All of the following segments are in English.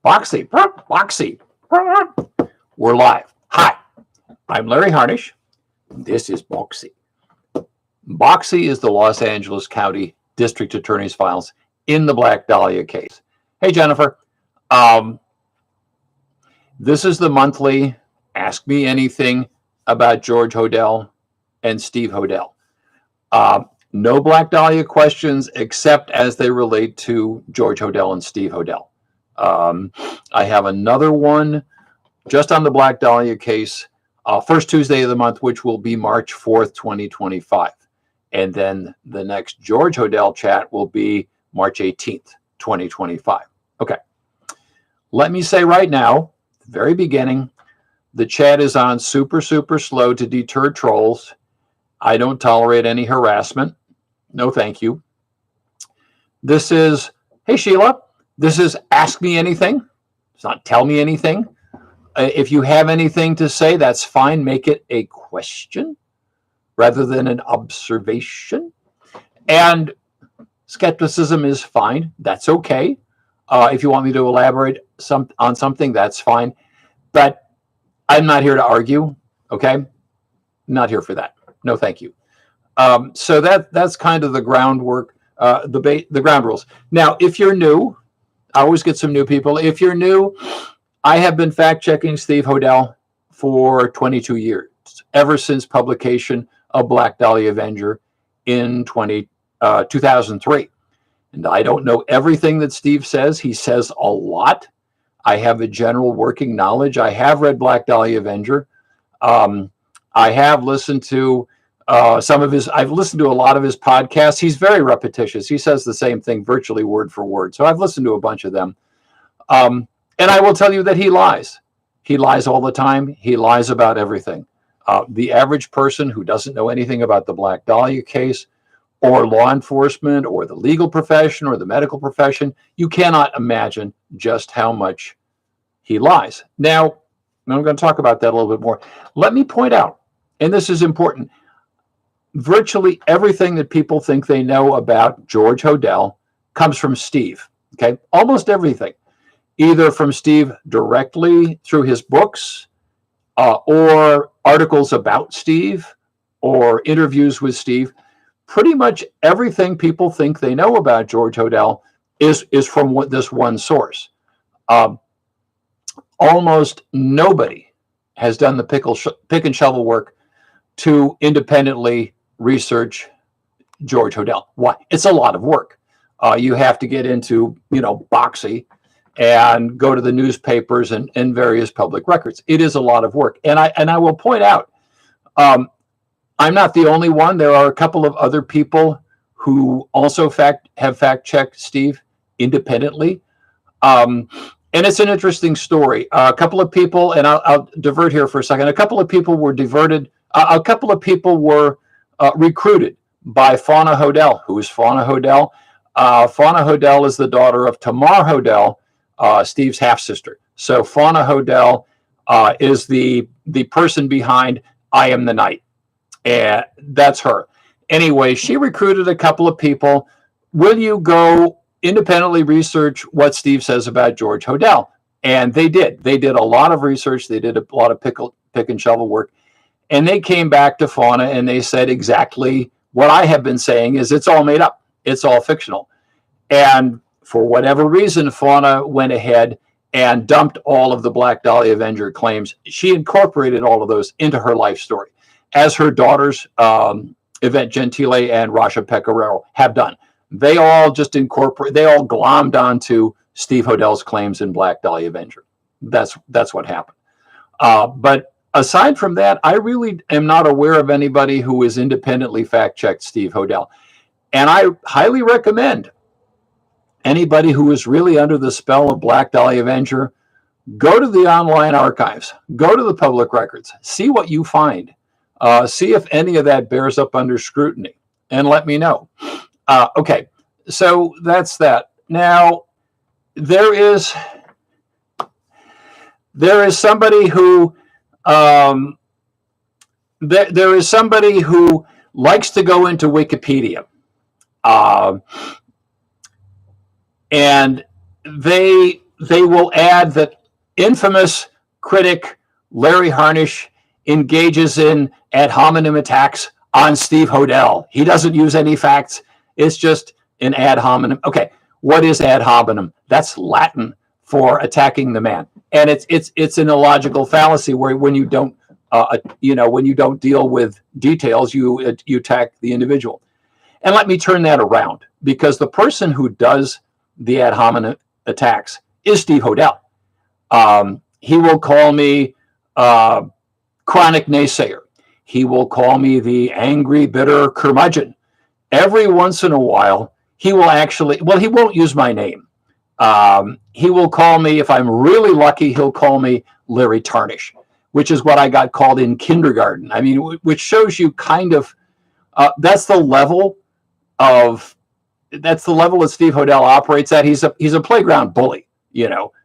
Boxie, Boxie. We're live. Hi, I'm Larry Harnisch. This is Boxie. Boxie is the Los Angeles County District Attorney's files in the Black Dahlia case. Hey, Jennifer. This is the monthly Ask Me Anything about George Hodel and Steve Hodel. No Black Dahlia questions except as they relate to George Hodel and Steve Hodel. I have another one just on the Black Dahlia case, first Tuesday of the month, which will be March 4th, 2025. And then the next George Hodel chat will be March 18th, 2025. Okay. Let me say right now, at the very beginning, the chat is on super slow to deter trolls. I don't tolerate any harassment. No, thank you. This is, hey, Sheila, this is Ask Me Anything. It's not Tell Me Anything. If you have anything to say, that's fine. Make it a question rather than an observation. And skepticism is fine. That's okay. If you want me to elaborate on something, that's fine. But I'm not here to argue, okay? Not here for that. No, thank you. So that's kind of the groundwork, the ground rules. Now, if you're new, I always get some new people. If you're new, I have been fact-checking Steve Hodel for 22 years, ever since publication of Black Dahlia Avenger in 2003. And I don't know everything that Steve says. He says a lot. I have a general working knowledge. I have read Black Dahlia Avenger. I have listened to I've listened to a lot of his podcasts. He's very repetitious. He says the same thing virtually word for word. So I've listened to a bunch of them. And I will tell you that he lies. He lies all the time. He lies about everything. The average person who doesn't know anything about the Black Dahlia case or law enforcement or the legal profession or the medical profession, you cannot imagine just how much he lies. Now, I'm going to talk about that a little bit more. Let me point out, and this is important, virtually everything that people think they know about George Hodel comes from Steve, okay? Almost everything, either from Steve directly through his books or articles about Steve or interviews with Steve. Pretty much everything people think they know about George Hodel is from this one source. Almost nobody has done the pick and shovel work to independently research George Hodel. Why? It's a lot of work. You have to get into, Boxie and go to the newspapers and various public records. It is a lot of work. And I will point out, I'm not the only one. There are a couple of other people who also have fact-checked Steve independently. And it's an interesting story. A couple of people, and I'll divert here for a second. A couple of people were recruited by Fauna Hodel. Who is Fauna Hodel? Fauna Hodel is the daughter of Tamar Hodel, Steve's half-sister. So Fauna Hodel is the person behind I Am the Night. And that's her. Anyway, she recruited a couple of people. Will you go independently research what Steve says about George Hodel? And they did. They did a lot of research. They did a lot of pick and shovel work. And they came back to Fauna and they said exactly what I have been saying is it's all made up. It's all fictional. And for whatever reason, Fauna went ahead and dumped all of the Black Dahlia Avenger claims. She incorporated all of those into her life story, as her daughters, Yvette Gentile and Rasha Pecoraro, have done. They all glommed onto Steve Hodel's claims in Black Dahlia Avenger. That's what happened. But aside from that, I really am not aware of anybody who has independently fact-checked Steve Hodel. And I highly recommend anybody who is really under the spell of Black Dahlia Avenger, go to the online archives, go to the public records, see what you find. See if any of that bears up under scrutiny, and let me know. Okay, so that's that. Now, there is somebody who there is somebody who likes to go into Wikipedia, and they they will add that infamous critic Larry Harnisch engages in ad hominem attacks on Steve Hodel. He doesn't use any facts. It's just an ad hominem. Okay, what is ad hominem? That's Latin for attacking the man, and it's an illogical fallacy where when you don't when you don't deal with details, you attack the individual. And let me turn that around, because the person who does the ad hominem attacks is Steve Hodel. He will call me chronic naysayer. He will call me the angry, bitter curmudgeon. Every once in a while, he will actually, well, he won't use my name. He will call me, if I'm really lucky, he'll call me Larry Harnisch, which is what I got called in kindergarten. I mean, which shows you kind of, that's the level that Steve Hodel operates at. He's a playground bully,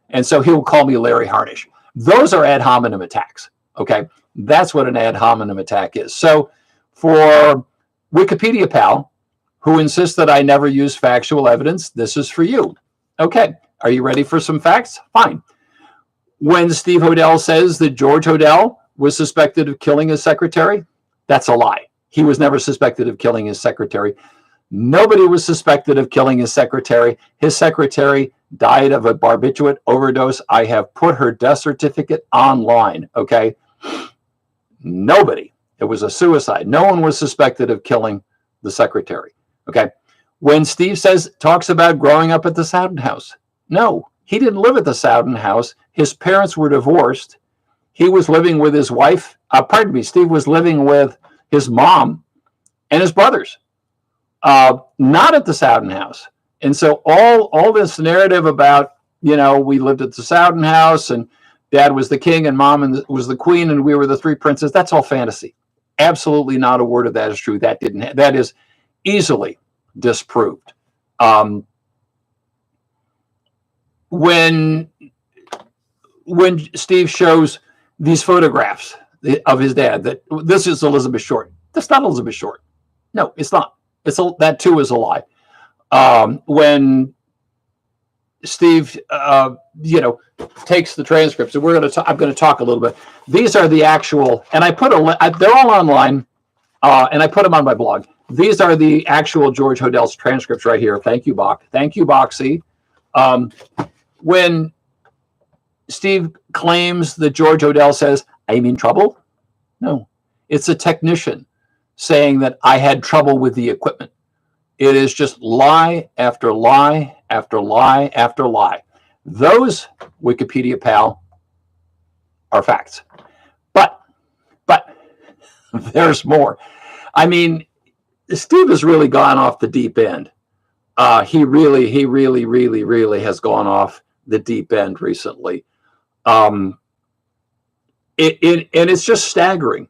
and so he'll call me Larry Harnisch. Those are ad hominem attacks. Okay, that's what an ad hominem attack is. So for Wikipedia pal, who insists that I never use factual evidence, this is for you. Okay, are you ready for some facts? Fine. When Steve Hodel says that George Hodel was suspected of killing his secretary, that's a lie. He was never suspected of killing his secretary. Nobody was suspected of killing his secretary. His secretary died of a barbiturate overdose. I have put her death certificate online, okay? Nobody. It was a suicide. No one was suspected of killing the secretary, okay? When Steve talks about growing up at the Soudan House, no, he didn't live at the Soudan House. His parents were divorced. He was living with his wife. Steve was living with his mom and his brothers, not at the Soudan House. And so all this narrative about, we lived at the Soudan House and dad was the king and mom was the queen and we were the three princes, that's all fantasy. Absolutely not a word of that is true. That is easily disproved. When Steve shows these photographs of his dad, that this is Elizabeth Short. That's not Elizabeth Short. No, it's not. That too is a lie. When Steve, takes the transcripts, and I'm going to talk a little bit. These are the actual, and they're all online, and I put them on my blog. These are the actual George Hodel's transcripts right here. Thank you, Thank you, Boxie. When Steve claims that George Hodel says, I'm in trouble, no, it's a technician saying that I had trouble with the equipment. It is just lie after lie after lie after lie. Those, Wikipedia pal, are facts. But there's more. I mean, Steve has really gone off the deep end. He really has gone off the deep end recently. And it's just staggering.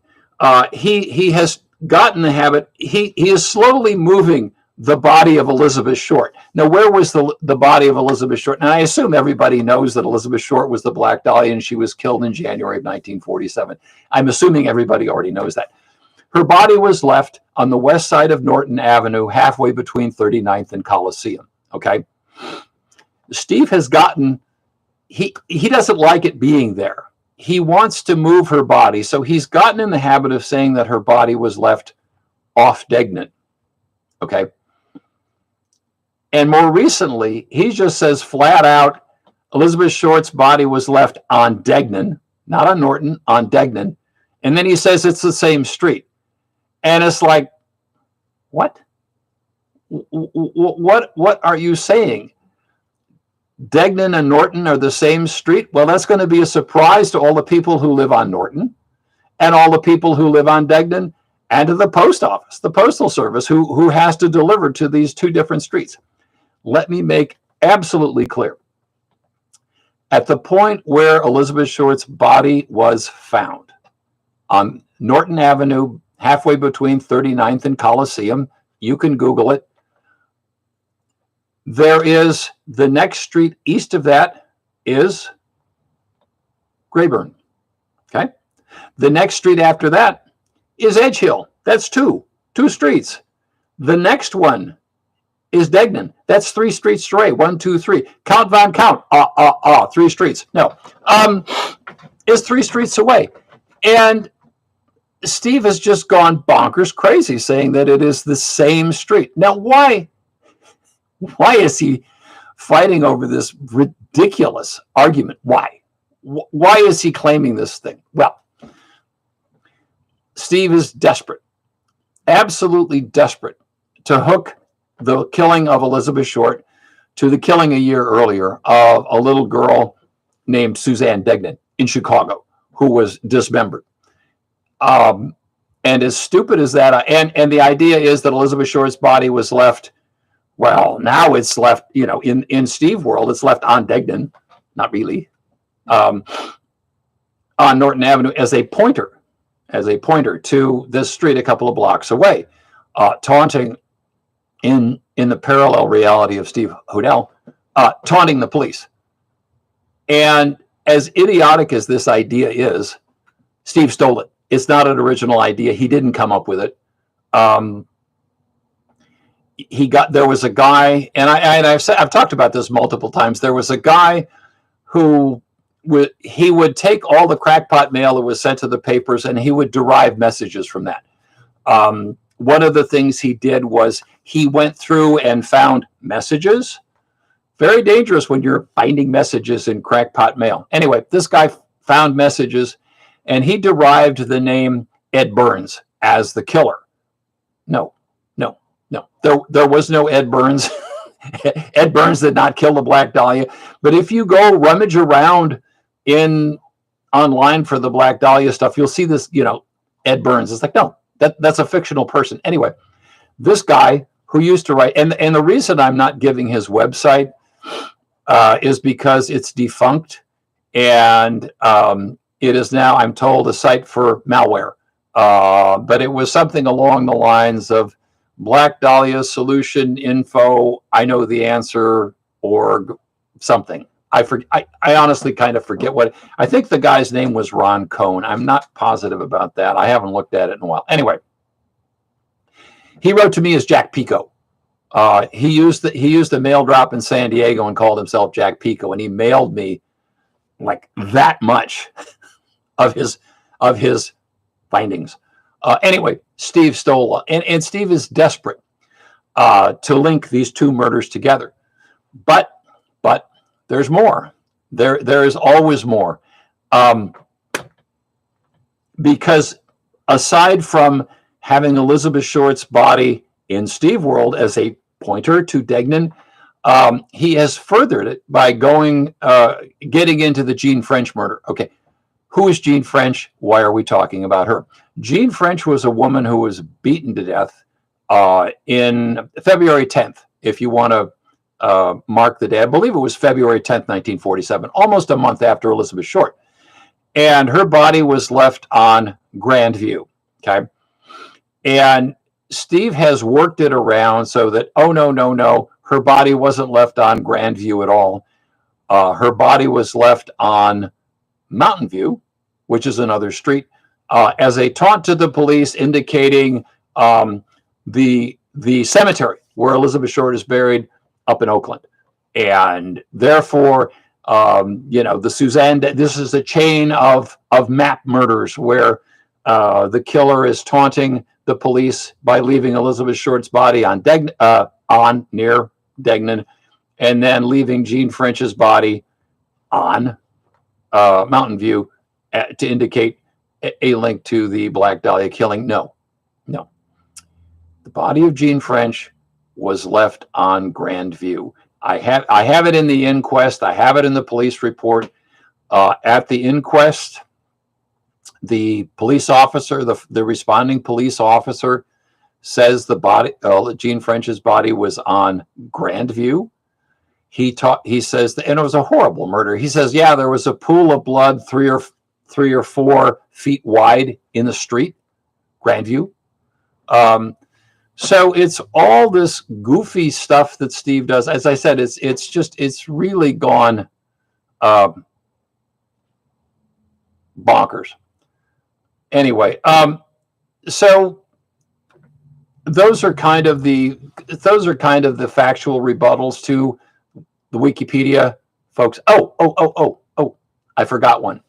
He has gotten the habit. He is slowly moving the body of Elizabeth Short. Now, where was the body of Elizabeth Short? And I assume everybody knows that Elizabeth Short was the Black Dahlia and she was killed in January of 1947. I'm assuming everybody already knows that. Her body was left on the west side of Norton Avenue, halfway between 39th and Coliseum. Okay. Steve has gotten, he doesn't like it being there. He wants to move her body. So he's gotten in the habit of saying that her body was left off Degnan. Okay. And more recently, he just says flat out, Elizabeth Short's body was left on Degnan, not on Norton, on Degnan. And then he says it's the same street. And it's like, what? What are you saying? Degnan and Norton are the same street? Well, that's going to be a surprise to all the people who live on Norton and all the people who live on Degnan and to the post office, the postal service, who has to deliver to these two different streets. Let me make absolutely clear. At the point where Elizabeth Short's body was found on Norton Avenue, halfway between 39th and Coliseum, you can Google it. There is the next street east of that is Grayburn. Okay. The next street after that is Edge Hill. That's two streets. The next one is Degnan. That's 3 streets straight. 1, 2, 3. Count Von Count. 3 streets. No, is 3 streets away. And Steve has just gone bonkers crazy saying that it is the same street. Now, why is he fighting over this ridiculous argument? Why? Why is he claiming this thing? Well, Steve is desperate, absolutely desperate, to hook the killing of Elizabeth Short to the killing a year earlier of a little girl named Suzanne Degnan in Chicago, who was dismembered. And as stupid as that, and the idea is that Elizabeth Short's body was left, well, now it's left, in Steve world, it's left on Degnan, not really, on Norton Avenue as a pointer to this street a couple of blocks away, taunting in the parallel reality of Steve Hodel, taunting the police. And as idiotic as this idea is, Steve stole it. It's not an original idea. He didn't come up with it. There was a guy, and I've talked about this multiple times. There was a guy who would take all the crackpot mail that was sent to the papers, and he would derive messages from that. One of the things he did was he went through and found messages. Very dangerous when you're finding messages in crackpot mail. Anyway, this guy found messages, and he derived the name Ed Burns as the killer. No. There was no Ed Burns. Ed Burns did not kill the Black Dahlia. But if you go rummage around online for the Black Dahlia stuff, you'll see this, Ed Burns. It's like, no, that's a fictional person. Anyway, this guy who used to write, and the reason I'm not giving his website is because it's defunct, and it is now, I'm told, a site for malware. But it was something along the lines of Black Dahlia solution info, I know the answer, org, something. I honestly kind of forget what. I think the guy's name was Ron Cohn. I'm not positive about that. I haven't looked at it in a while. Anyway, he wrote to me as Jack Pico. He used a mail drop in San Diego and called himself Jack Pico, and he mailed me like that much of his findings. Anyway, Steve stole, and Steve is desperate to link these two murders together. But there's more. There is always more. Because aside from having Elizabeth Short's body in Steve world as a pointer to Degnan, he has furthered it by getting into the Jean French murder. Okay, who is Jean French? Why are we talking about her? Jean French was a woman who was beaten to death in February 10th, if you want to mark the day. I believe it was February 10th, 1947, almost a month after Elizabeth Short. And her body was left on Grandview, okay? And Steve has worked it around so that, no, her body wasn't left on Grandview at all. Her body was left on Mountain View, which is another street, as a taunt to the police, indicating the cemetery where Elizabeth Short is buried up in Oakland. And therefore, the Suzanne, this is a chain of map murders where the killer is taunting the police by leaving Elizabeth Short's body on near Degnan, and then leaving Jean French's body on Mountain View to indicate a link to the Black Dahlia killing. No. The body of Jean French was left on Grandview. I have it in the inquest. I have it in the police report. At the inquest, the police officer, the responding police officer, says the body, Jean French's body, was on Grandview. He says, and it was a horrible murder. He says, yeah, there was a pool of blood 3 or 4 feet wide in the street, Grandview. So it's all this goofy stuff that Steve does. As I said, it's really gone bonkers. Anyway, so those are kind of the factual rebuttals to the Wikipedia folks. Oh, I forgot one.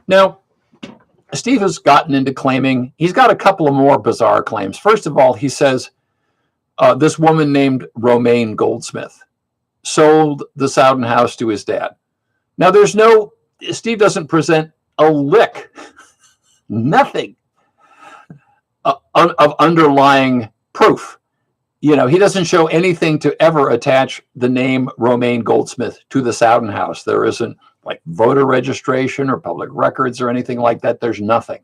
Now, Steve has gotten into claiming, he's got a couple of more bizarre claims. First of all, he says this woman named Romaine Goldsmith sold the Soudan house to his dad. Now, Steve doesn't present a lick, nothing of underlying proof. He doesn't show anything to ever attach the name Romaine Goldsmith to the Soudan house. There isn't like voter registration or public records or anything like that. There's nothing.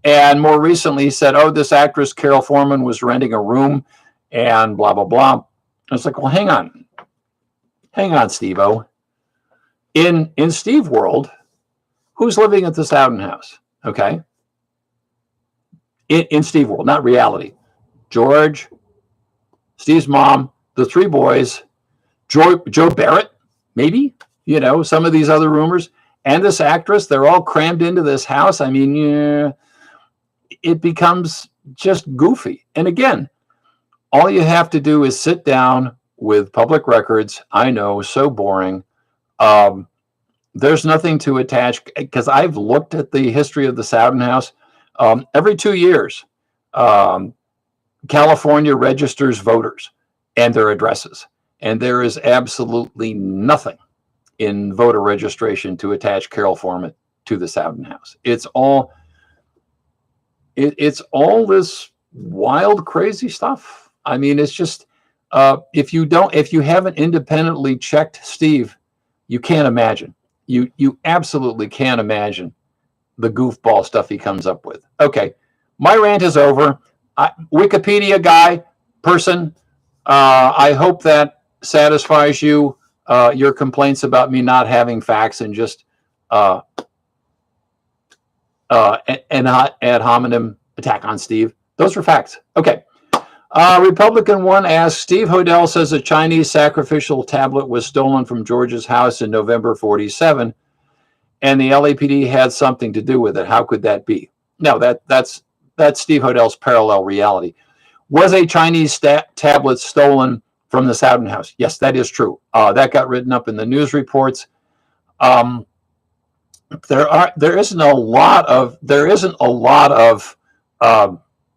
And more recently, he said, this actress, Carol Foreman, was renting a room and blah, blah, blah. I was like, well, hang on, Steve-O. In Steve world, who's living at the Soudan house? Okay. In Steve world, not reality. George, Steve's mom, the three boys, Joe Barrett, maybe, some of these other rumors, and this actress, they're all crammed into this house. I mean, it becomes just goofy. And again, all you have to do is sit down with public records. I know, so boring. There's nothing to attach, because I've looked at the history of the Soudan house. Every 2 years, California registers voters and their addresses, and there is absolutely nothing in voter registration to attach Carol Foreman to the Soudan house. It's all this wild, crazy stuff. I mean, it's just if you haven't independently checked Steve, you can't imagine. You absolutely can't imagine the goofball stuff he comes up with. Okay, my rant is over. Wikipedia guy person, I hope that satisfies you. Your complaints about me not having facts and just an ad hominem attack on Steve. Those are facts. Okay. Republican one asks, Steve Hodel says a Chinese sacrificial tablet was stolen from George's house in November 47, and the LAPD had something to do with it. How could that be? No, that's Steve Hodel's parallel reality. Was a Chinese tablet stolen from the Soudan house? Yes, that is true. That got written up in the news reports. There isn't a lot of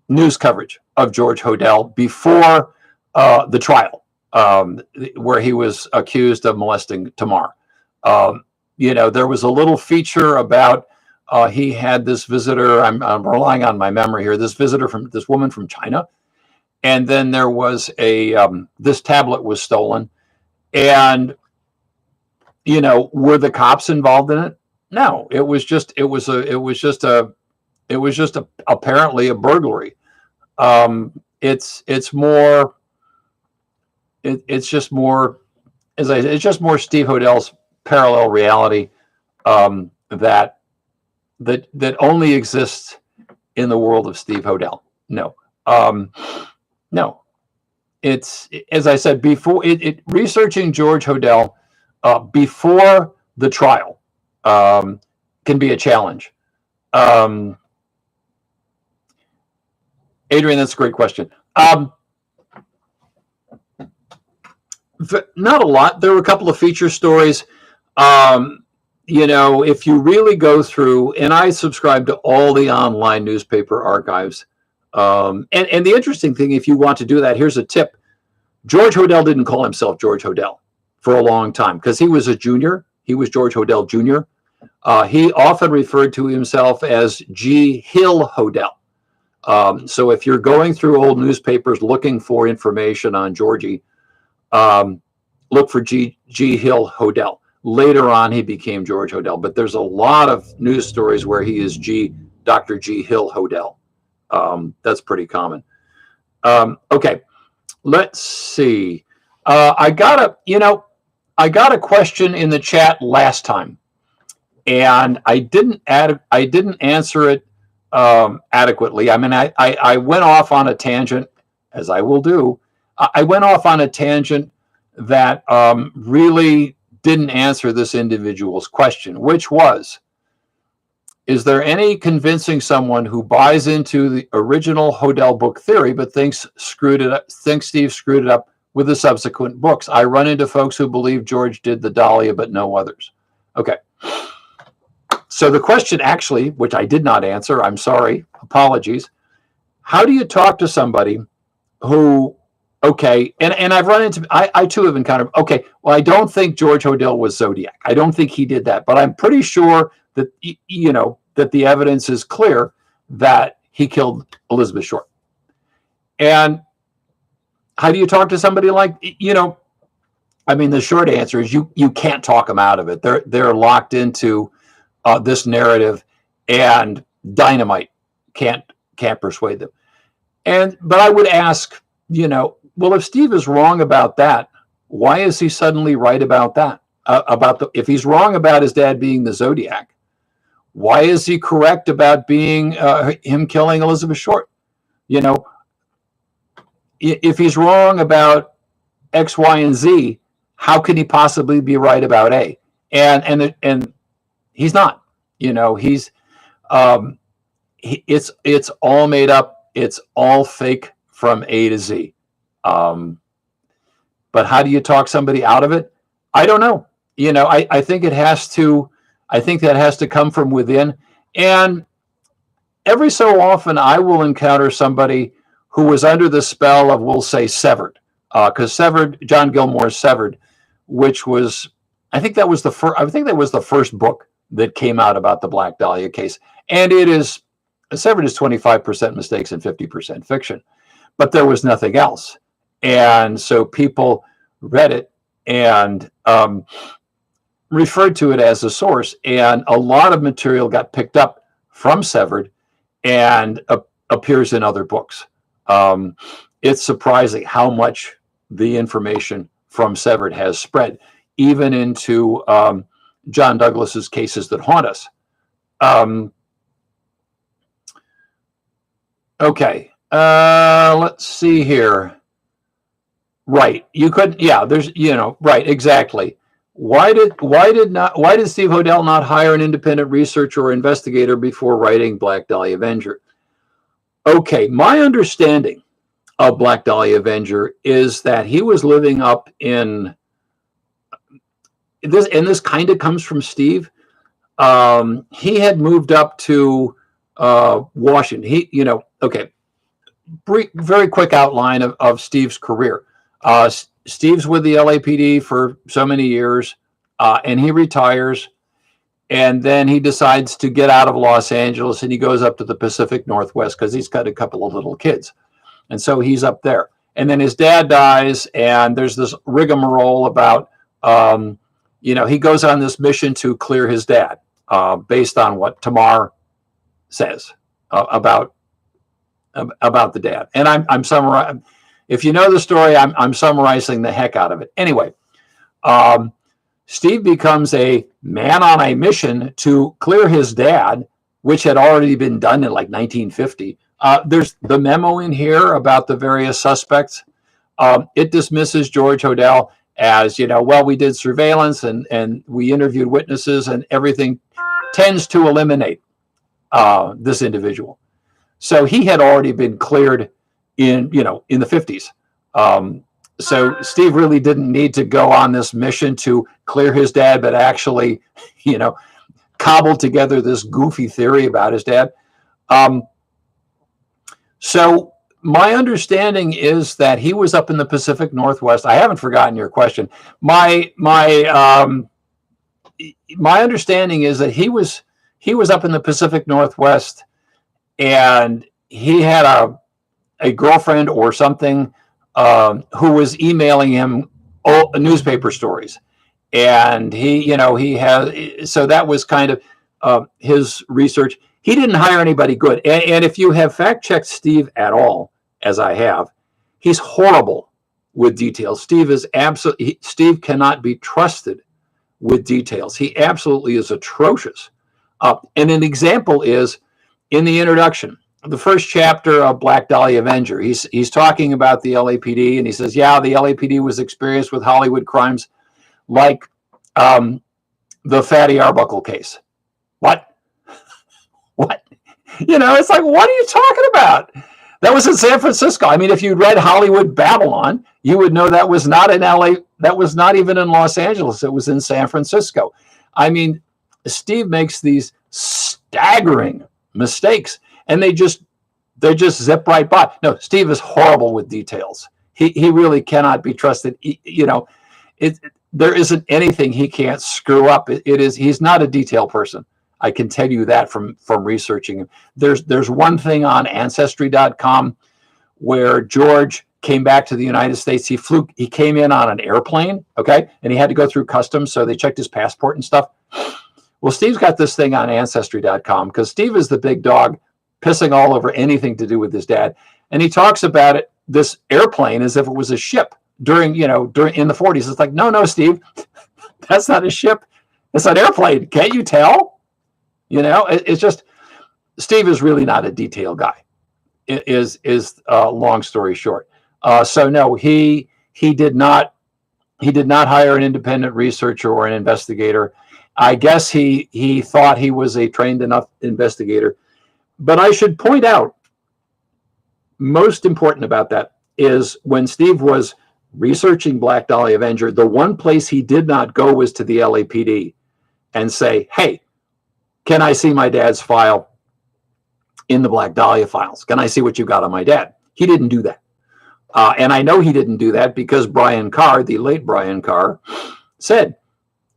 news coverage of George Hodel before the trial, where he was accused of molesting Tamar. There was a little feature about he had this visitor. I'm relying on my memory here. This visitor from this woman from China, and then there was this tablet was stolen, and were the cops involved in it? No, it was just apparently a burglary. It's just more Steve Hodel's parallel reality that only exists in the world of Steve Hodel. No. It's, as I said before, researching George Hodel before the trial can be a challenge. Adrian, that's a great question. Not a lot. There were a couple of feature stories. If you really go through, and I subscribe to all the online newspaper archives. And the interesting thing, if you want to do that, here's a tip. George Hodel didn't call himself George Hodel for a long time because he was a junior. He was George Hodel Jr. He often referred to himself as G. Hill Hodel. So if you're going through old newspapers looking for information on Georgie, look for G. Hill Hodel. Later on, he became George Hodel, but there's a lot of news stories where he is Dr. G. Hill Hodel. That's pretty common. Okay, let's see. I got a question in the chat last time, and I didn't answer it adequately. I mean, I went off on a tangent, as I will do. I went off on a tangent that really didn't answer this individual's question, which was, Is there any convincing someone who buys into the original Hodel book theory but thinks Steve screwed it up with the subsequent books? I run into folks who believe George did the Dahlia but no others. Okay. So the question actually, which I did not answer, I'm sorry, apologies. How do you talk to somebody who, okay, and I've run into, I too have encountered, okay, well, I don't think George Hodel was Zodiac. I don't think he did that, but I'm pretty sure that, that the evidence is clear that he killed Elizabeth Short. And how do you talk to somebody like, I mean, the short answer is you can't talk them out of it. They're locked into this narrative, and dynamite can't persuade them. But I would ask, well, if Steve is wrong about that, why is he suddenly right about that? If he's wrong about his dad being the Zodiac, why is he correct about being him killing Elizabeth Short? If he's wrong about X, Y, and Z, how can he possibly be right about A? And he's not. He's it's all made up. It's all fake from A to Z. But how do you talk somebody out of it? I don't know. I think it has to. I think that has to come from within. And every so often, I will encounter somebody who was under the spell of, we'll say, Severed, because John Gilmore's Severed, which was, I think that was the first book that came out about the Black Dahlia case. And Severed is 25% mistakes and 50% fiction, but there was nothing else. And so people read it and referred to it as a source, and a lot of material got picked up from Severed and appears in other books. It's surprising how much the information from Severed has spread, even into John Douglas's cases that haunt us. Okay, let's see here. Right, you could, yeah. There's, right, exactly. Why did Steve Hodel not hire an independent researcher or investigator before writing Black Dahlia Avenger? Okay, my understanding of Black Dahlia Avenger is that he was living up in this, and this kind of comes from Steve. He had moved up to Washington. Okay, very quick outline of Steve's career. Steve's with the LAPD for so many years, and he retires, and then he decides to get out of Los Angeles, and he goes up to the Pacific Northwest because he's got a couple of little kids, and so he's up there. And then his dad dies, and there's this rigmarole about, he goes on this mission to clear his dad, based on what Tamar says about the dad. And I'm summarizing. If you know the story, I'm summarizing the heck out of it. Anyway, Steve becomes a man on a mission to clear his dad, which had already been done in like 1950. There's the memo in here about the various suspects. It dismisses George Hodel as, well, we did surveillance and we interviewed witnesses, and everything tends to eliminate this individual. So he had already been cleared in the 50s. So Steve really didn't need to go on this mission to clear his dad, but actually, cobbled together this goofy theory about his dad. So my understanding is that he was up in the Pacific Northwest. I haven't forgotten your question. My understanding is that he was up in the Pacific Northwest, and he had a girlfriend or something who was emailing him newspaper stories, and he has. So that was kind of his research. He didn't hire anybody good, and if you have fact checked Steve at all, as I have, he's horrible with details. Steve cannot be trusted with details. He absolutely is atrocious. And an example is in the introduction, the first chapter of Black Dahlia Avenger. He's talking about the LAPD, and he says, yeah, the LAPD was experienced with Hollywood crimes like the Fatty Arbuckle case. What? It's like, what are you talking about? That was in San Francisco. I mean, if you read Hollywood Babylon, you would know that was not in LA. That was not even in Los Angeles. It was in San Francisco. I mean, Steve makes these staggering mistakes, and they just zip right by. No, Steve is horrible with details. He really cannot be trusted. There isn't anything he can't screw up. He's not a detail person. I can tell you that from researching him. There's one thing on Ancestry.com where George came back to the United States. He came in on an airplane, okay, and he had to go through customs, so they checked his passport and stuff. Well, Steve's got this thing on Ancestry.com because Steve is the big dog pissing all over anything to do with his dad, and he talks about this airplane as if it was a ship during in the 40s. It's like, no, Steve, that's not a ship. It's an airplane. Can't you tell? It's just, Steve is really not a detail guy. It is long story short. So no, he did not hire an independent researcher or an investigator. I guess he thought he was a trained enough investigator. But I should point out, most important about that is when Steve was researching Black Dahlia Avenger, the one place he did not go was to the LAPD and say, hey, can I see my dad's file in the Black Dahlia files? Can I see what you got on my dad? He didn't do that. And I know he didn't do that because Brian Carr, the late Brian Carr, said,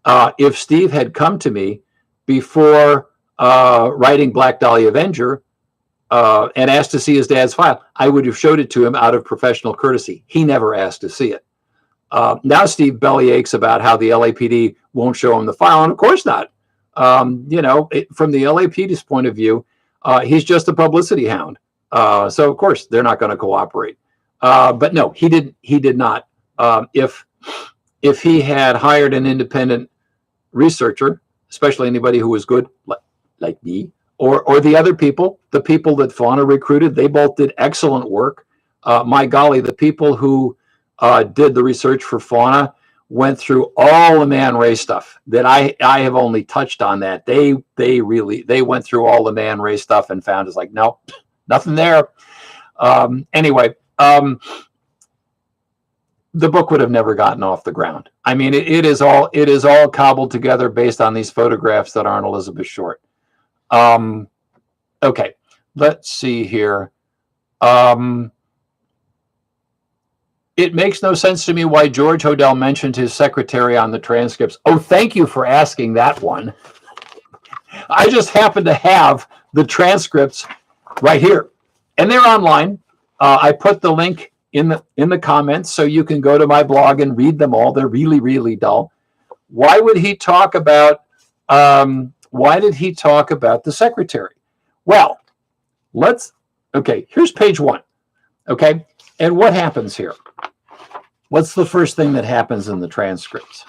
if Steve had come to me before writing Black Dahlia Avenger and asked to see his dad's file, I would have showed it to him out of professional courtesy. He never asked to see it. Now Steve bellyaches about how the LAPD won't show him the file, and of course not. From the LAPD's point of view, he's just a publicity hound. So of course they're not going to cooperate. But no, he did not. If he had hired an independent researcher, especially anybody who was good, like me, or the other people, the people that Fauna recruited, they both did excellent work. My golly, the people who did the research for Fauna went through all the Man Ray stuff that I have only touched on that. They went through all the Man Ray stuff and found it's like, no, nothing there. Anyway, the book would have never gotten off the ground. I mean, it is all cobbled together based on these photographs that aren't Elizabeth Short. Okay, let's see here. It makes no sense to me why George Hodel mentioned his secretary on the transcripts. Oh, thank you for asking that one. I just happen to have the transcripts right here, and they're online. I put the link in the comments so you can go to my blog and read them all. They're really, really dull. Why would he talk about? Why did he talk about the secretary? Well, here's page 1. Okay, and what happens here? What's the first thing that happens in the transcripts?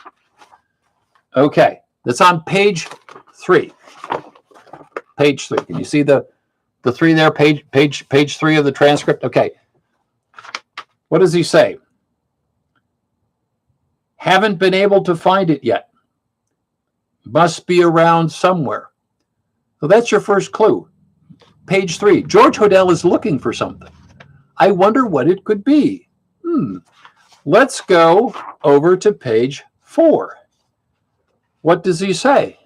Okay, that's on page 3. Page 3. Can you see the 3 there? Page 3 of the transcript. Okay. What does he say? Haven't been able to find it yet. Must be around somewhere. So that's your first clue. Page 3. George Hodel is looking for something. I wonder what it could be. Let's go over to page 4. What does he say?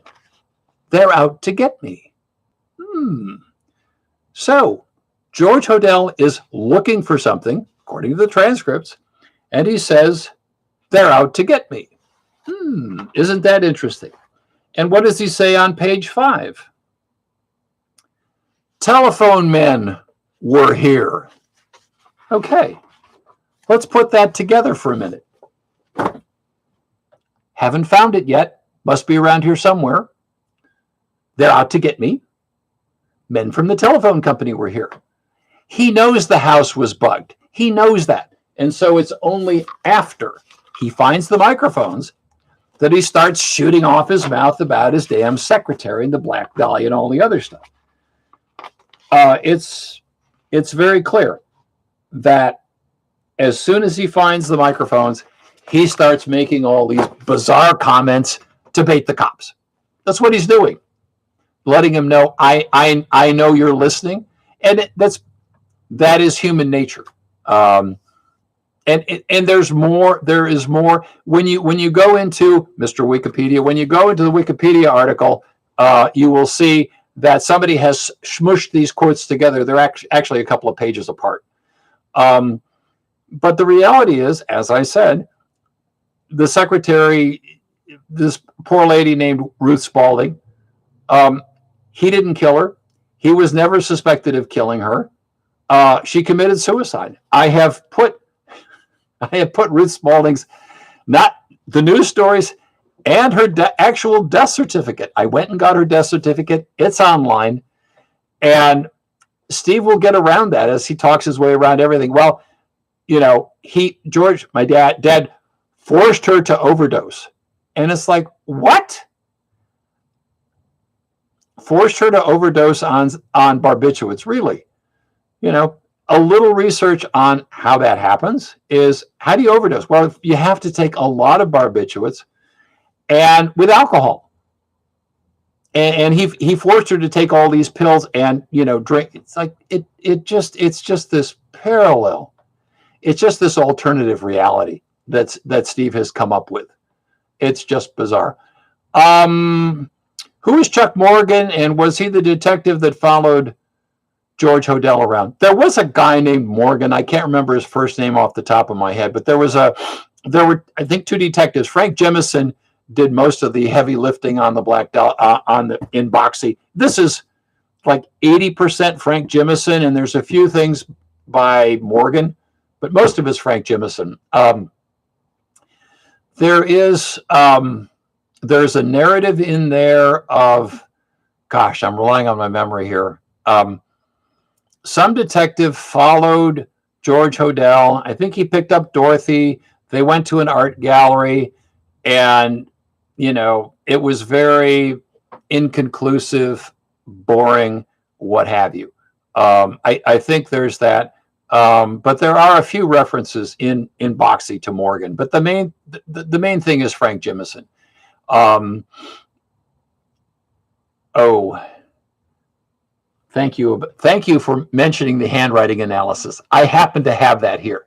They're out to get me. So George Hodel is looking for something, according to the transcripts, and he says, they're out to get me. Isn't that interesting? And what does he say on page 5? Telephone men were here. Okay, let's put that together for a minute. Haven't found it yet. Must be around here somewhere. They're out to get me. Men from the telephone company were here. He knows the house was bugged. He knows that. And so it's only after he finds the microphones that he starts shooting off his mouth about his damn secretary and the Black Dahlia and all the other stuff. It's very clear that as soon as he finds the microphones, he starts making all these bizarre comments to bait the cops. That's what he's doing. letting him know I know you're listening, and that is human nature. And there's more. There is more when you go into Mr. Wikipedia. When you go into the Wikipedia article, you will see that somebody has smushed these quotes together. They're actually a couple of pages apart. But the reality is, as I said, the secretary, this poor lady named Ruth Spalding, he didn't kill her. He was never suspected of killing her. She committed suicide. I have put Ruth Spalding's, not the news stories, and her actual death certificate. I went and got her death certificate. It's online. And Steve will get around that as he talks his way around everything. Well, George, my dad forced her to overdose. And it's like, what? Forced her to overdose on barbiturates, really? A little research on how that happens is, how do you overdose? Well, you have to take a lot of barbiturates and with alcohol. And he forced her to take all these pills and, drink. It's like, it's just this parallel. It's just this alternative reality that Steve has come up with. It's just bizarre. Who is Chuck Morgan, and was he the detective that followed George Hodel around? There was a guy named Morgan. I can't remember his first name off the top of my head, but there were, I think, two detectives. Frank Jemison did most of the heavy lifting on the Black Dahlia in Boxie. This is like 80% Frank Jemison, and there's a few things by Morgan, but most of it's Frank Jemison. There's a narrative in there of, gosh, I'm relying on my memory here. Some detective followed George Hodel. I think he picked up Dorothy. They went to an art gallery, and, it was very inconclusive, boring, what have you. I think there's that. But there are a few references in Boxie to Morgan. But the main thing is Frank Jemison. Thank you for mentioning the handwriting analysis. I happen to have that here.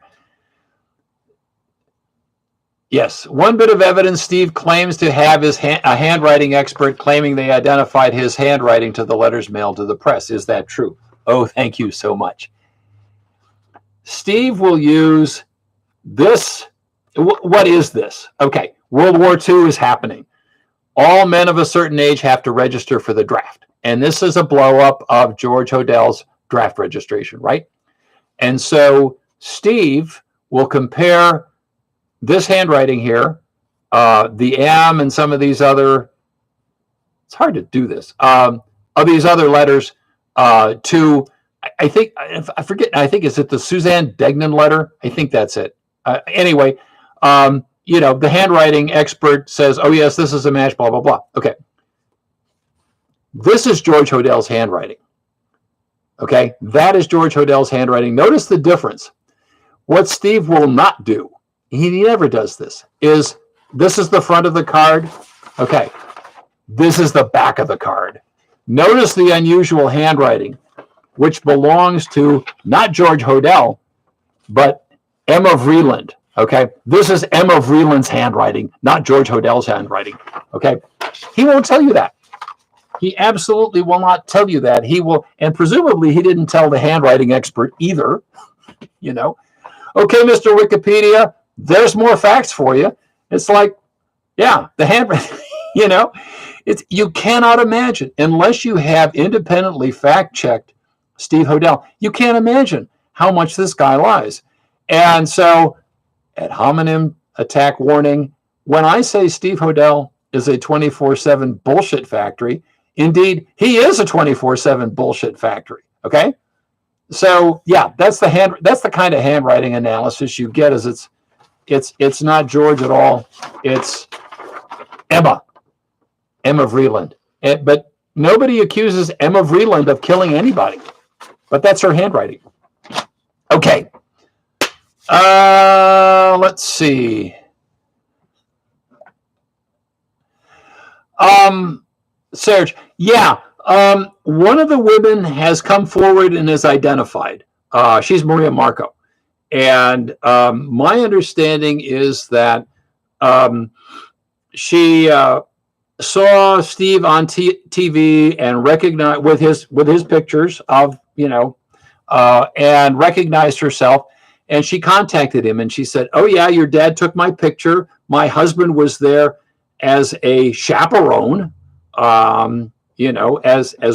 Yes, one bit of evidence. Steve claims to have a handwriting expert claiming they identified his handwriting to the letters mailed to the press. Is that true? Oh, thank you so much. Steve will use this. What is this? Okay, World War II is happening. All men of a certain age have to register for the draft. And this is a blow up of George Hodel's draft registration, right? And so Steve will compare this handwriting here, the M and some of these other, it's hard to do this, of these other letters to, I think, I forget, I think, is it the Suzanne Degnan letter? I think that's it. Anyway, the handwriting expert says, oh, yes, this is a match, blah, blah, blah. Okay. This is George Hodel's handwriting. Okay. That is George Hodel's handwriting. Notice the difference. What Steve will not do, he never does this is the front of the card. Okay. This is the back of the card. Notice the unusual handwriting, which belongs to not George Hodel, but Emma Vreeland. Okay, this is Emma Vreeland's handwriting, not George Hodel's handwriting. Okay, he won't tell you that. He absolutely will not tell you that. He will, and presumably he didn't tell the handwriting expert either. Okay, Mr. Wikipedia, there's more facts for you. It's like, yeah, the handwriting. You cannot imagine, unless you have independently fact-checked Steve Hodel, you can't imagine how much this guy lies. And so, at hominem attack warning, when I say Steve Hodel is a 24/7 bullshit factory, indeed, he is a 24/7 bullshit factory. Okay? So, yeah, that's the kind of handwriting analysis you get. Is it's not George at all. It's Emma Vreeland. But nobody accuses Emma Vreeland of killing anybody. But that's her handwriting. Okay. Let's see. Serge, yeah. One of the women has come forward and is identified. She's Maria Marco. And my understanding is that she saw Steve on TV and recognized with his pictures of, and recognized herself. And she contacted him and she said, "Oh yeah, your dad took my picture. My husband was there as a chaperone, as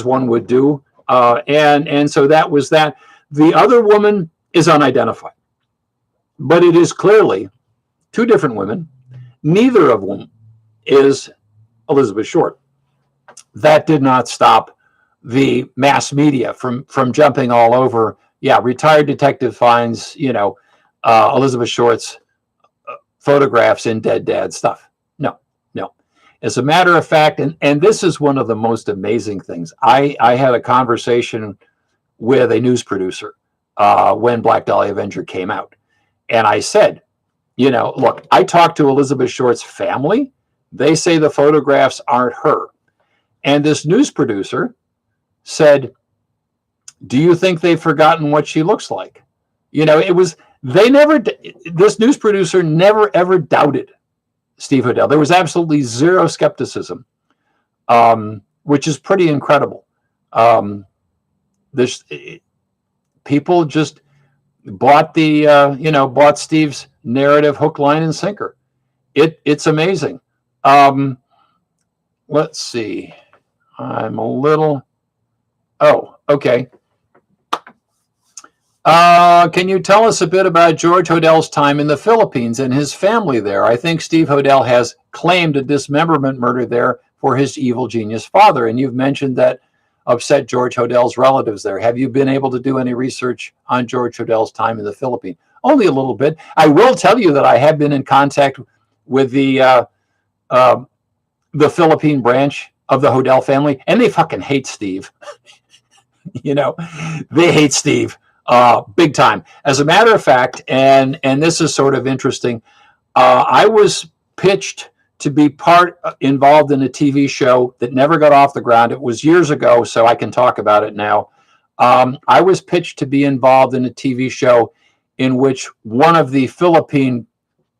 one would do." And so that was that. The other woman is unidentified, but it is clearly two different women, neither of whom is Elizabeth Short. That did not stop the mass media from jumping all over. Yeah, retired detective finds, Elizabeth Short's photographs in Dead Dad stuff. No. As a matter of fact, and this is one of the most amazing things. I had a conversation with a news producer when Black Dahlia Avenger came out. And I said, look, I talked to Elizabeth Short's family. They say the photographs aren't her. And this news producer said, "Do you think they've forgotten what she looks like?" This news producer never ever doubted Steve Hodel. There was absolutely zero skepticism, which is pretty incredible. People just bought bought Steve's narrative hook, line, and sinker. It's amazing. Let's see. I'm a little. Oh, okay. Can you tell us a bit about George Hodel's time in the Philippines and his family there? I think Steve Hodel has claimed a dismemberment murder there for his evil genius father, and you've mentioned that upset George Hodel's relatives there. Have you been able to do any research on George Hodel's time in the Philippines? Only a little bit. I will tell you that I have been in contact with the Philippine branch of the Hodel family, and they fucking hate Steve. They hate Steve big time. As a matter of fact, and this is sort of interesting, I was pitched to be involved in a TV show that never got off the ground. It was years ago, so I can talk about it now. I was pitched to be involved in a TV show in which one of the Philippine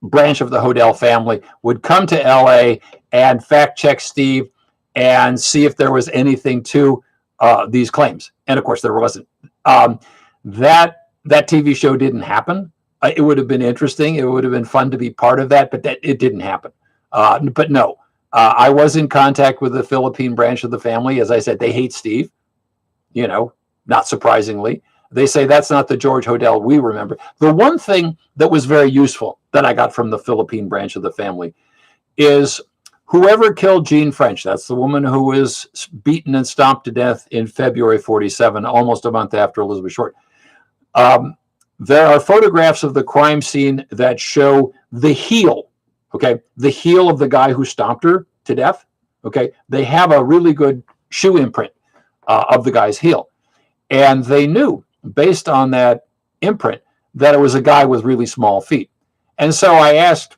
branch of the Hodel family would come to LA and fact check Steve and see if there was anything to these claims. And of course there wasn't. That TV show didn't happen. It would have been interesting. It would have been fun to be part of that, but it didn't happen. But no, I was in contact with the Philippine branch of the family. As I said, they hate Steve, not surprisingly. They say that's not the George Hodel we remember. The one thing that was very useful that I got from the Philippine branch of the family is whoever killed Jean French, that's the woman who was beaten and stomped to death in February 47, almost a month after Elizabeth Short. There are photographs of the crime scene that show the heel, okay, the heel of the guy who stomped her to death, okay. They have a really good shoe imprint of the guy's heel. And they knew, based on that imprint, that it was a guy with really small feet. And so I asked,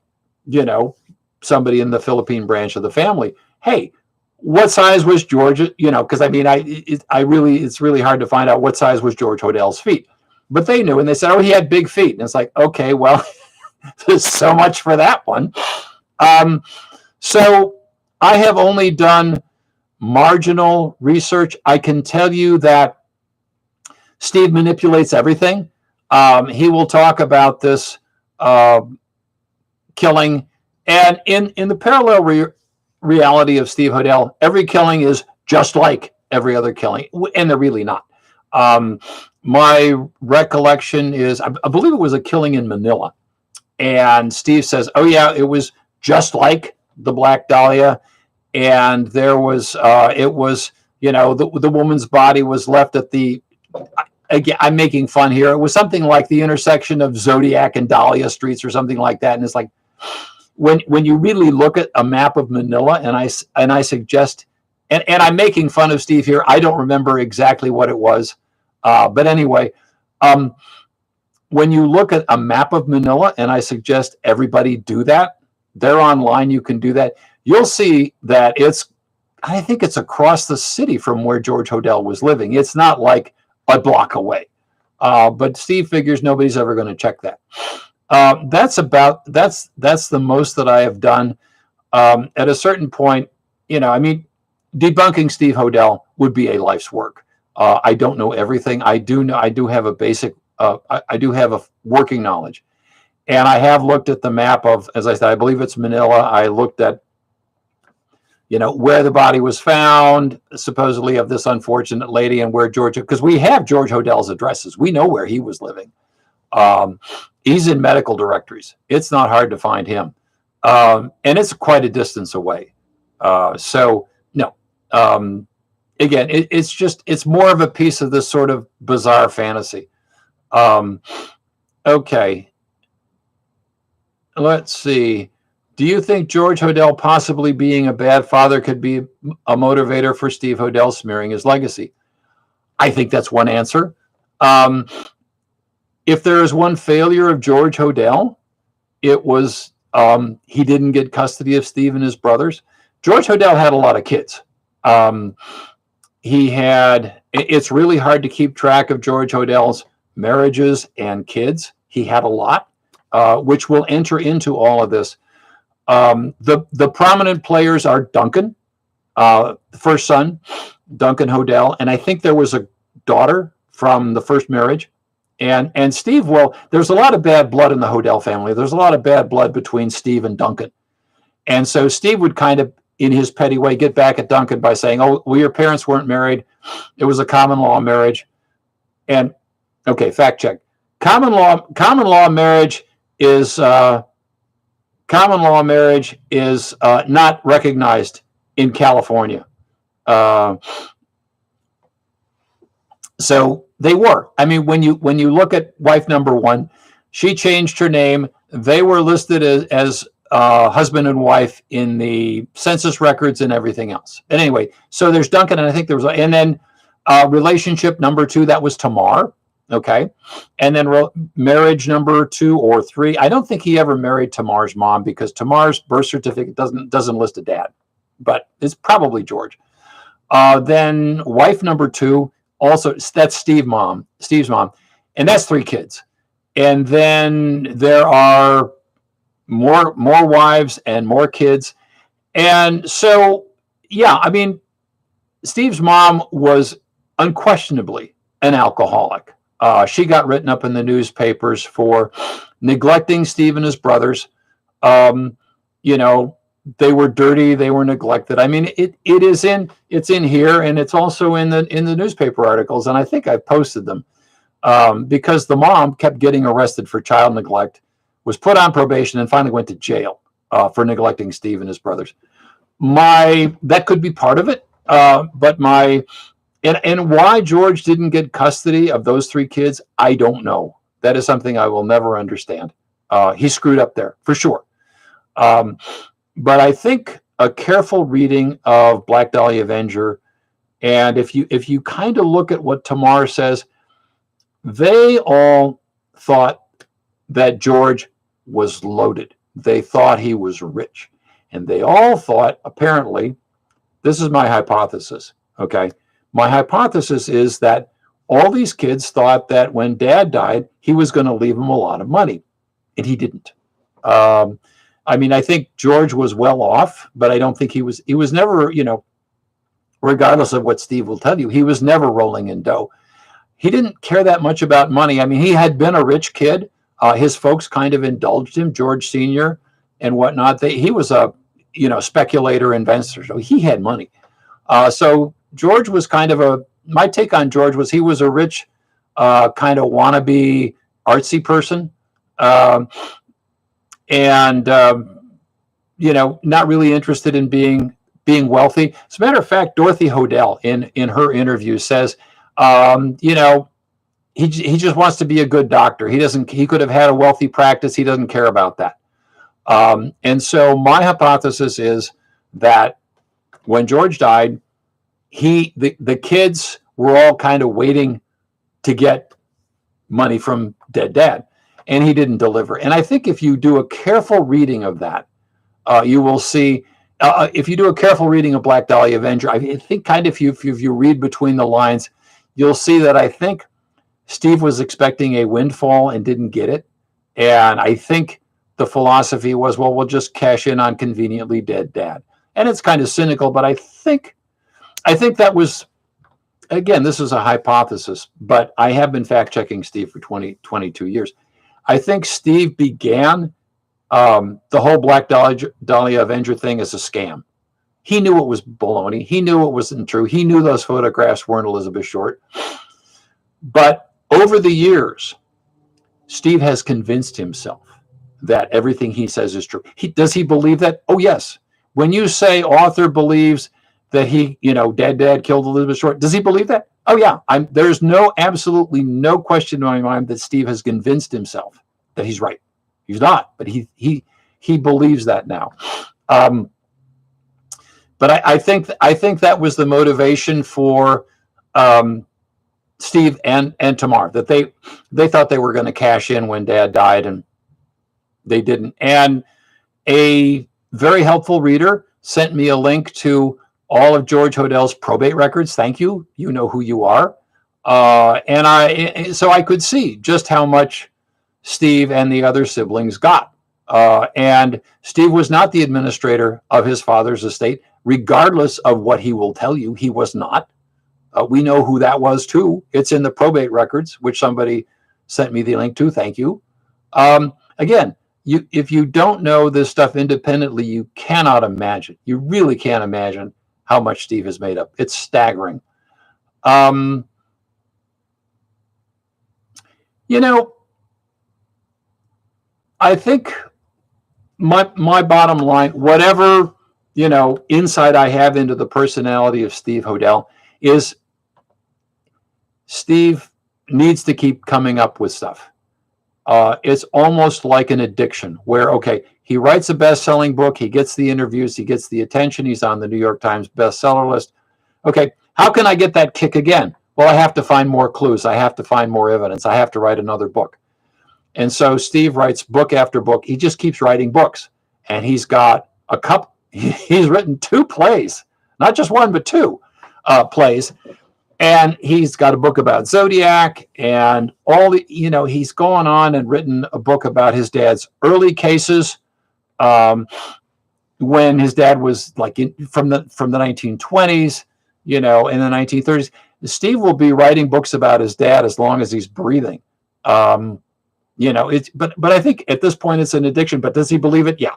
somebody in the Philippine branch of the family, hey, what size was George? Because it's really hard to find out what size was George Hodel's feet. But they knew, and they said, oh, he had big feet. And it's like, okay, well, there's so much for that one. So I have only done marginal research. I can tell you that Steve manipulates everything. He will talk about this killing. And in the parallel reality of Steve Hodel, every killing is just like every other killing, and they're really not. My recollection is, I believe it was a killing in Manila. And Steve says, oh, yeah, it was just like the Black Dahlia. And there was, the woman's body was left at the, again, I'm making fun here. It was something like the intersection of Zodiac and Dahlia streets or something like that. And it's like, when you really look at a map of Manila, and I suggest, and I'm making fun of Steve here. I don't remember exactly what it was. But anyway, when you look at a map of Manila, and I suggest everybody do that, they're online, you can do that. You'll see that I think it's across the city from where George Hodel was living. It's not like a block away. But Steve figures nobody's ever going to check that. That's the most that I have done. At a certain point, I mean, debunking Steve Hodel would be a life's work. I don't know everything. I do have a basic. I do have a working knowledge, and I have looked at the map of, as I said, I believe it's Manila. I looked at, where the body was found, supposedly of this unfortunate lady, and where George, because we have George Hodel's addresses. We know where he was living. He's in medical directories. It's not hard to find him. And it's quite a distance away. So no, again, it's more of a piece of this sort of bizarre fantasy. Okay. Let's see. Do you think George Hodel possibly being a bad father could be a motivator for Steve Hodel smearing his legacy? I think that's one answer. If there is one failure of George Hodel, it was he didn't get custody of Steve and his brothers. George Hodel had a lot of kids. It's really hard to keep track of George Hodel's marriages and kids. He had a lot, which will enter into all of this. The prominent players are Duncan, the first son, Duncan Hodel, and I think there was a daughter from the first marriage. And Steve, well, there's a lot of bad blood in the Hodel family. There's a lot of bad blood between Steve and Duncan. And so Steve would kind of, in his petty way, get back at Duncan by saying, oh, well, your parents weren't married. It was a common law marriage. And, okay, fact check. Common law marriage is not recognized in California. So they were. I mean, when you look at wife number one, she changed her name. They were listed as husband and wife in the census records and everything else. And anyway, so there's Duncan, and I think there was, and then relationship number two, that was Tamar. Okay, and then marriage number 2 or 3. I don't think he ever married Tamar's mom, because Tamar's birth certificate doesn't list a dad, but it's probably George. Then wife number 2, also that's Steve's mom, and that's 3 kids. And then there are more wives and more kids, and so yeah, I mean, Steve's mom was unquestionably an alcoholic. She got written up in the newspapers for neglecting Steve and his brothers. They were dirty, they were neglected. I mean, it's in here, and it's also in the newspaper articles, and I think I posted them, because the mom kept getting arrested for child neglect, was put on probation, and finally went to jail for neglecting Steve and his brothers. That could be part of it, but And why George didn't get custody of those 3 kids, I don't know. That is something I will never understand. He screwed up there, for sure. But I think a careful reading of Black Dahlia Avenger, and if you kind of look at what Tamar says, they all thought that George was loaded. They thought he was rich. And they all thought, apparently, this is my hypothesis, okay? My hypothesis is that all these kids thought that when Dad died, he was going to leave them a lot of money, and he didn't. I mean, I think George was well off, but I don't think he was never, regardless of what Steve will tell you, he was never rolling in dough. He didn't care that much about money. I mean, he had been a rich kid. His folks kind of indulged him, George Sr. and whatnot. He was a, speculator, investor, so he had money. So George was my take on George was he was a rich, kind of wannabe artsy person. And not really interested in being wealthy. As a matter of fact, Dorothy Hodel in her interview says, he just wants to be a good doctor. He could have had a wealthy practice. He doesn't care about that. And so my hypothesis is that when George died, the kids were all kind of waiting to get money from dead dad, and he didn't deliver. And I think if you do a careful reading of that, you will see, if you do a careful reading of Black Dahlia Avenger, I think kind of if you read between the lines, you'll see that I think Steve was expecting a windfall and didn't get it. And I think the philosophy was, well, we'll just cash in on conveniently dead dad. And it's kind of cynical, but I think that was, again, this is a hypothesis, but I have been fact checking Steve for 22 years. I think Steve began the whole Black Dahlia Avenger thing as a scam. He knew it was baloney. He knew it wasn't true. He knew those photographs weren't Elizabeth Short. But over the years, Steve has convinced himself that everything he says is true. Does he believe that? Oh, yes. When you say author believes that he, dad killed Elizabeth Short, does he believe that? Oh, yeah. There's absolutely no question in my mind that Steve has convinced himself that he's right. He's not, but he believes that now. But I think that was the motivation for Steve and Tamar, that they thought they were going to cash in when Dad died, and they didn't. And a very helpful reader sent me a link to all of George Hodel's probate records. Thank you. You know who you are. So I could see just how much Steve and the other siblings got. And Steve was not the administrator of his father's estate, regardless of what he will tell you. He was not. We know who that was too. It's in the probate records, which somebody sent me the link to. Thank you. Again, if you don't know this stuff independently, you cannot imagine. You really can't imagine how much Steve has made up. It's staggering. I think my bottom line, whatever, insight I have into the personality of Steve Hodel, is Steve needs to keep coming up with stuff. It's almost like an addiction where, okay, he writes a best-selling book, he gets the interviews, he gets the attention, he's on the New York Times bestseller list. Okay, how can I get that kick again? Well, I have to find more clues. I have to find more evidence. I have to write another book. And so Steve writes book after book. He just keeps writing books. And he's got he's written 2 plays, not just 1, but 2 plays. And he's got a book about Zodiac and he's gone on and written a book about his dad's early cases when his dad was like from the 1920s, in the 1930s. Steve will be writing books about his dad as long as he's breathing. But I think at this point it's an addiction. But does he believe it? Yeah.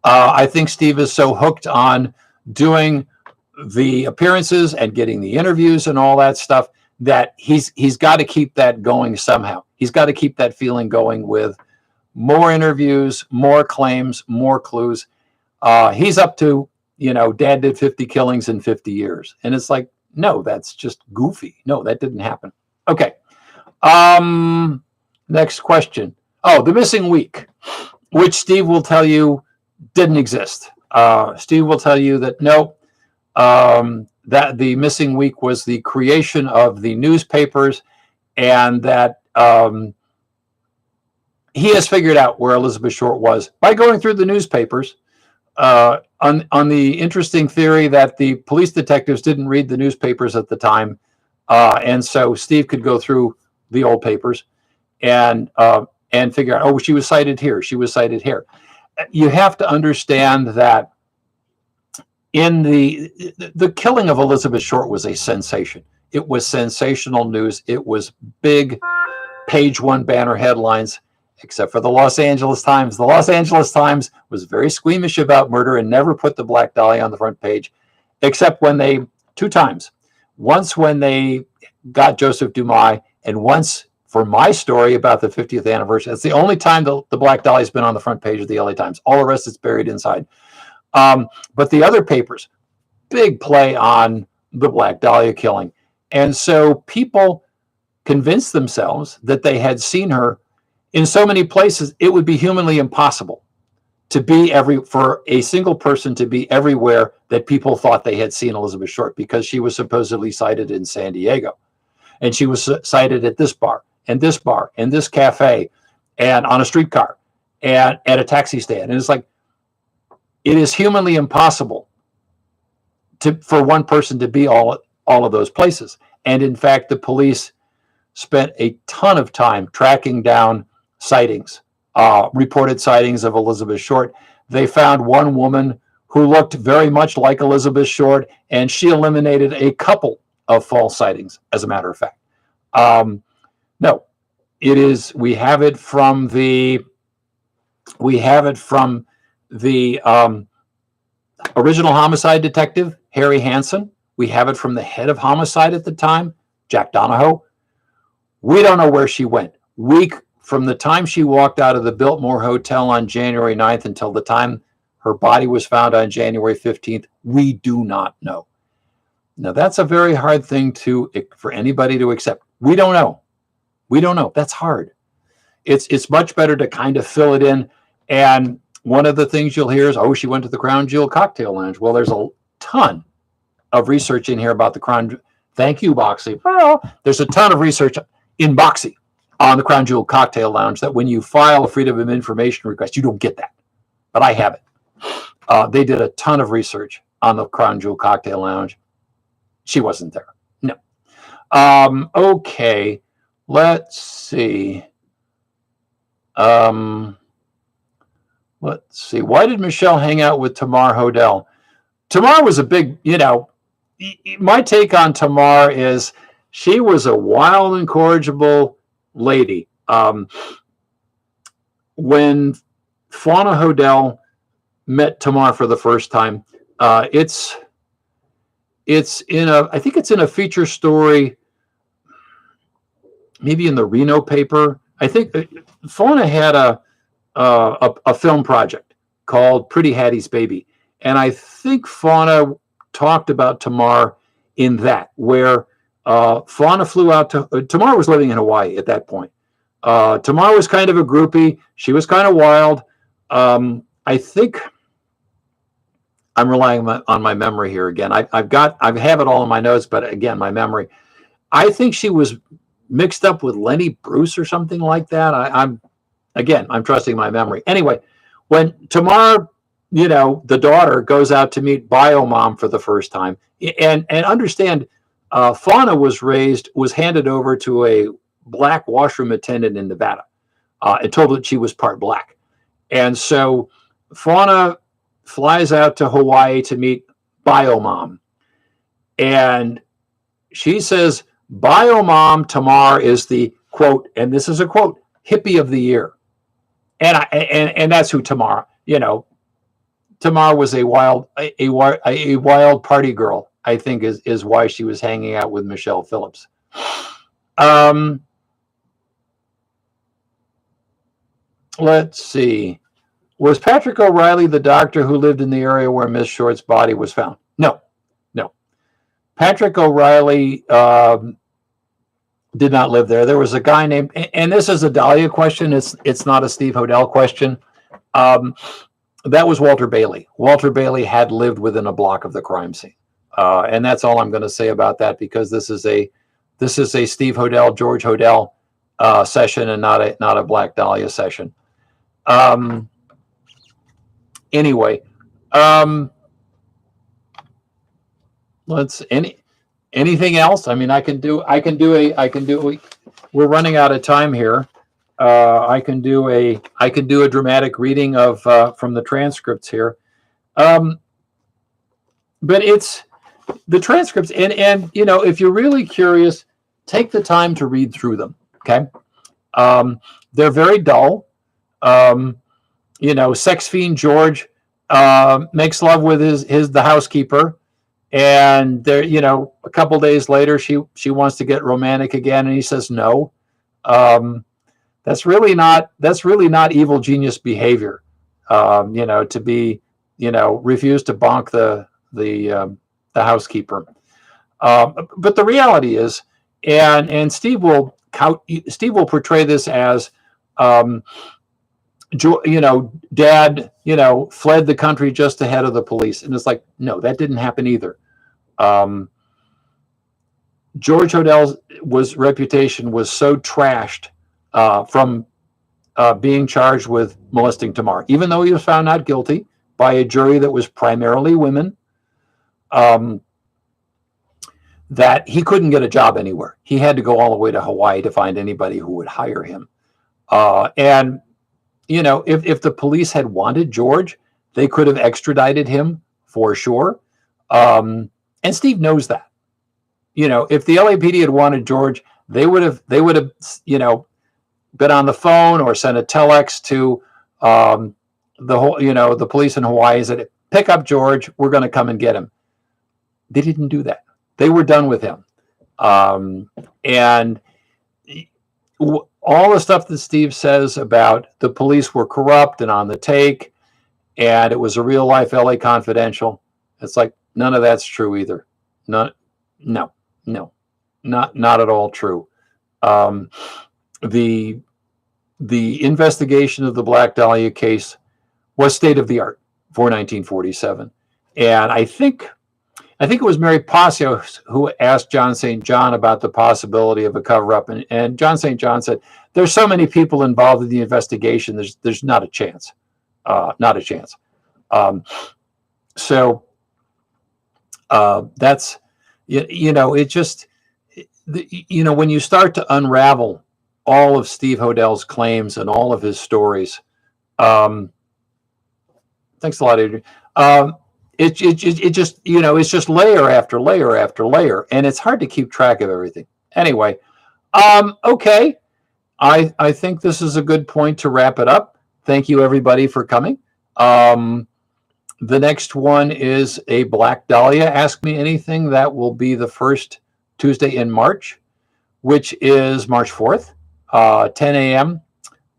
I think Steve is so hooked on doing the appearances and getting the interviews and all that stuff that he's got to keep that going somehow. He's got to keep that feeling going with more interviews, more claims, more clues. He's up to, Dad did 50 killings in 50 years. And it's like, no, that's just goofy. No, that didn't happen. Okay. Next question. Oh, the missing week, which Steve will tell you didn't exist. Steve will tell you that no, that the missing week was the creation of the newspapers, and that he has figured out where Elizabeth Short was by going through the newspapers on the interesting theory that the police detectives didn't read the newspapers at the time, and so Steve could go through the old papers and figure out, oh, she was cited here, she was cited here. You have to understand that in the killing of Elizabeth Short was a sensation. It was sensational news. It was big page 1 banner headlines, except for the Los Angeles Times. The Los Angeles Times was very squeamish about murder and never put the Black Dahlia on the front page, except when 2 times. Once when they got Joseph Dumas, and once for my story about the 50th anniversary. That's the only time the Black Dahlia has been on the front page of the LA Times. All the rest is buried inside. But the other papers, big play on the Black Dahlia killing. And so people convinced themselves that they had seen her in so many places, it would be humanly impossible to be for a single person to be everywhere that people thought they had seen Elizabeth Short, because she was supposedly cited in San Diego. And she was cited at this bar and this bar and this cafe and on a streetcar and at a taxi stand. And it's like, It is humanly impossible for one person to be all of those places. And in fact, the police spent a ton of time tracking down sightings, reported sightings of Elizabeth Short. They found one woman who looked very much like Elizabeth Short, and she eliminated a couple of false sightings, as a matter of fact. No, it is, we have it from the original homicide detective, Harry Hansen. We have it from the head of homicide at the time, Jack Donahoe. We don't know where she went. From the time she walked out of the Biltmore Hotel on January 9th until the time her body was found on January 15th, we do not know. Now, that's a very hard thing for anybody to accept. We don't know. We don't know. That's hard. It's much better to kind of fill it in. And one of the things you'll hear is, oh, she went to the Crown Jewel Cocktail Lounge. Well, there's a ton of research in here about the Crown. Thank you, Boxie. Well, there's a ton of research in Boxie on the Crown Jewel Cocktail Lounge that when you file a Freedom of Information request, you don't get that. But I have it. They did a ton of research on the Crown Jewel Cocktail Lounge. She wasn't there. No. Okay. Let's see. Let's see. Why did Michelle hang out with Tamar Hodel? Tamar was a big, my take on Tamar is she was a wild, incorrigible lady. When Fauna Hodel met Tamar for the first time, I think it's in a feature story, maybe in the Reno paper. I think Fauna had a film project called Pretty Hattie's Baby. And I think Fauna talked about Tamar in that, where Fauna flew out to, Tamar was living in Hawaii at that point. Tamar was kind of a groupie. She was kind of wild. I think I'm relying on my memory here again. I have it all in my notes, but again, my memory. I think she was mixed up with Lenny Bruce or something like that. I'm trusting my memory. Anyway, when Tamar, the daughter, goes out to meet Bio Mom for the first time, and understand, Fauna was handed over to a black washroom attendant in Nevada, and told that she was part black. And so Fauna flies out to Hawaii to meet Bio Mom. And she says, Bio Mom Tamar is the, quote, and this is a quote, hippie of the year. And that's who Tamar, Tamar was a wild party girl, I think is why she was hanging out with Michelle Phillips. Let's see. Was Patrick O'Reilly the doctor who lived in the area where Miss Short's body was found? No. Patrick O'Reilly did not live there. There was a guy named, and this is a Dahlia question. It's not a Steve Hodel question. That was Walter Bailey. Walter Bailey had lived within a block of the crime scene. And that's all I'm going to say about that, because this is a Steve Hodel, George Hodel session, and not a Black Dahlia session. Anyway, anything else? I mean, we're running out of time here. I can do a dramatic reading of from the transcripts here. But it's the transcripts, and if you're really curious, take the time to read through them. Okay. They're very dull. Sex fiend George makes love with the housekeeper, and there, a couple days later, she wants to get romantic again, and he says no. That's really not evil genius behavior. To be, refuse to bonk the housekeeper. But the reality is, and Steve will portray this as, Dad, fled the country just ahead of the police. And it's like, no, that didn't happen either. George Hodel's reputation was so trashed from being charged with molesting Tamar, even though he was found not guilty. by a jury that was primarily women, that he couldn't get a job anywhere. He had to go all the way to Hawaii to find anybody who would hire him. And, you know, if the police had wanted George, they could have extradited him for sure. And Steve knows that. You know, if the LAPD had wanted George, they would have, you know, been on the phone or sent a telex to the whole, you know, the police in Hawaii, said, pick up George, we're going to come and get him. They didn't do that. They were done with him. And all the stuff that Steve says about the police were corrupt and on the take, and it was a real life LA Confidential, it's like, none of that's true either. No, not at all true. The investigation of the Black Dahlia case was state of the art for 1947. And I think it was Mary Passio who asked John St. John about the possibility of a cover-up, and John St. John said, "There's so many people involved in the investigation. There's not a chance, not a chance." That's, you know, it just, you know, when you start to unravel all of Steve Hodel's claims and all of his stories, thanks a lot, Adrian. It just, you know, it's just layer after layer after layer, and it's hard to keep track of everything. Anyway, okay. I think this is a good point to wrap it up. Thank you, everybody, for coming. The next one is a Black Dahlia Ask Me Anything. That will be the first Tuesday in March, which is March 4th, 10 a.m.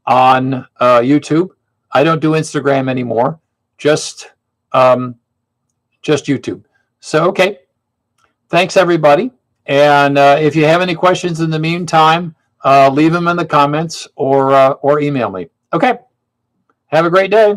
on YouTube. I don't do Instagram anymore, just YouTube. So, okay. Thanks, everybody. And if you have any questions in the meantime, leave them in the comments or email me. Okay. Have a great day.